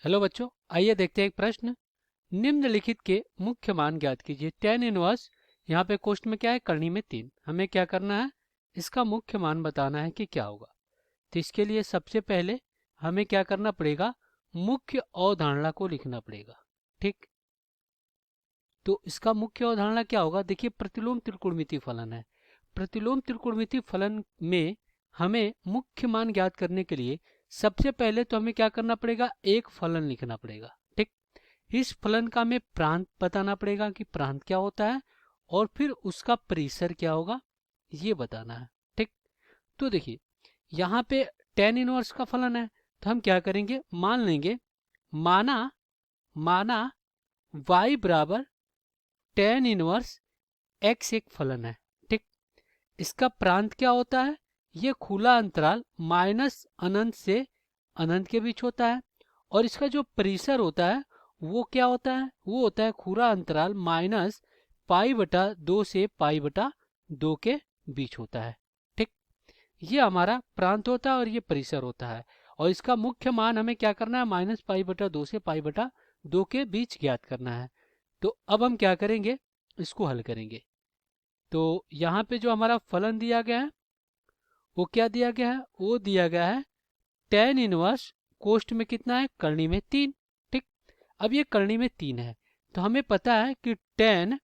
Hello बच्चों, आइए देखते हैं एक प्रश्न। निम्नलिखित के मुख्य मान ज्ञात कीजिए। tan इनवर्स, यहाँ पे क्वेश्चन में क्या है, करनी में 3। हमें क्या करना है, इसका मुख्य मान बताना है कि क्या होगा। तो इसके लिए सबसे पहले हमें क्या करना पड़ेगा, मुख्य अवधारणा को लिखना पड़ेगा। ठीक, तो इसका मुख्य अवधारणा क्या होगा, देखिए प्रतिलोम त्रिकोणमितीय फलन है। प्रतिलोम त्रिकोणमितीय फलन में हमें मुख्य मान ज्ञात करने के लिए सबसे पहले तो हमें क्या करना पड़ेगा, एक फलन लिखना पड़ेगा। ठीक, इस फलन का हमें प्रांत बताना पड़ेगा कि प्रांत क्या होता है, और फिर उसका परिसर क्या होगा ये बताना है। ठीक, तो देखिए यहाँ पे tan इनवर्स का फलन है, तो हम क्या करेंगे, मान लेंगे, माना माना y बराबर tan इनवर्स x एक फलन है। ठीक, इसका प्रांत क्या होता है, ये खुला अंतराल माइनस अनंत से अनंत के बीच होता है, और इसका जो परिसर होता है वो क्या होता है, वो होता है खुला अंतराल माइनस π/2 से π/2 के बीच होता है। ठीक, ये हमारा प्रांत होता है और ये परिसर होता है, और इसका मुख्य मान हमें क्या करना है, -π/2 से π/2 के बीच ज्ञात करना है। तो अब हम क्या करेंगे, इसको हल करेंगे। तो यहाँ पे जो हमारा फलन दिया गया है वो क्या दिया गया है, वो दिया गया है tan इनवर्स, कोष्ठ में कितना है, करनी में 3। ठीक, अब ये करनी में 3 है, तो हमें पता है कि tan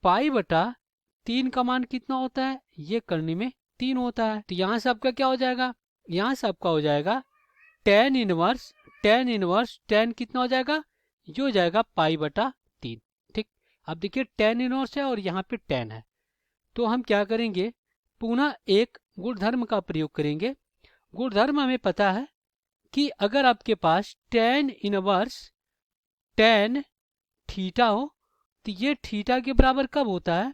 π/3 का मान कितना होता है, ये करनी में 3 होता है। तो यहाँ से आपका क्या हो जाएगा, यहाँ से आपका हो जाएगा tan इनवर्स, tan कितना हो जाएगा, ये हो जाएगा π/3। ठीक, अब देखिए tan इनवर्स है और यहाँ पे tan है, तो हम क्या करेंगे, पुनः एक गुणधर्म का प्रयोग करेंगे। गुणधर्म हमें पता है कि अगर आपके पास tan इनवर्स tan थीटा हो, तो ये थीटा के बराबर कब होता है,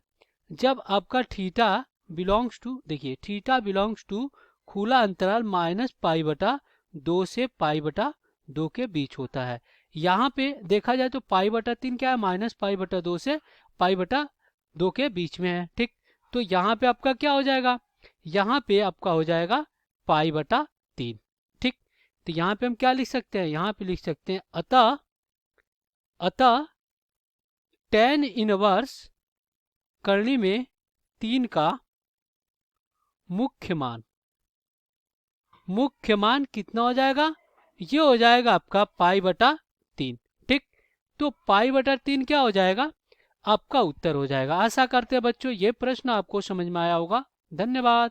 जब आपका थीटा बिलोंग्स टू, देखिए थीटा बिलोंग्स टू खुला अंतराल -π/2 से π/2 के बीच होता है। यहाँ पे देखा जाए तो π/3 क्या है, -π/2 से π/2 के बीच में है। ठीक, तो यहाँ पे आपका क्या हो जाएगा, यहाँ पे आपका हो जाएगा π/3। ठीक, तो यहाँ पे हम क्या लिख सकते हैं, यहाँ पे लिख सकते हैं अतः tan इनवर्स करनी में 3 का मुख्य मान कितना हो जाएगा, ये हो जाएगा आपका π/3। ठीक, तो π/3 क्या हो जाएगा, आपका उत्तर हो जाएगा। आशा करते हैं बच्चों ये प्रश्न आपको समझ में आया होगा। धन्यवाद।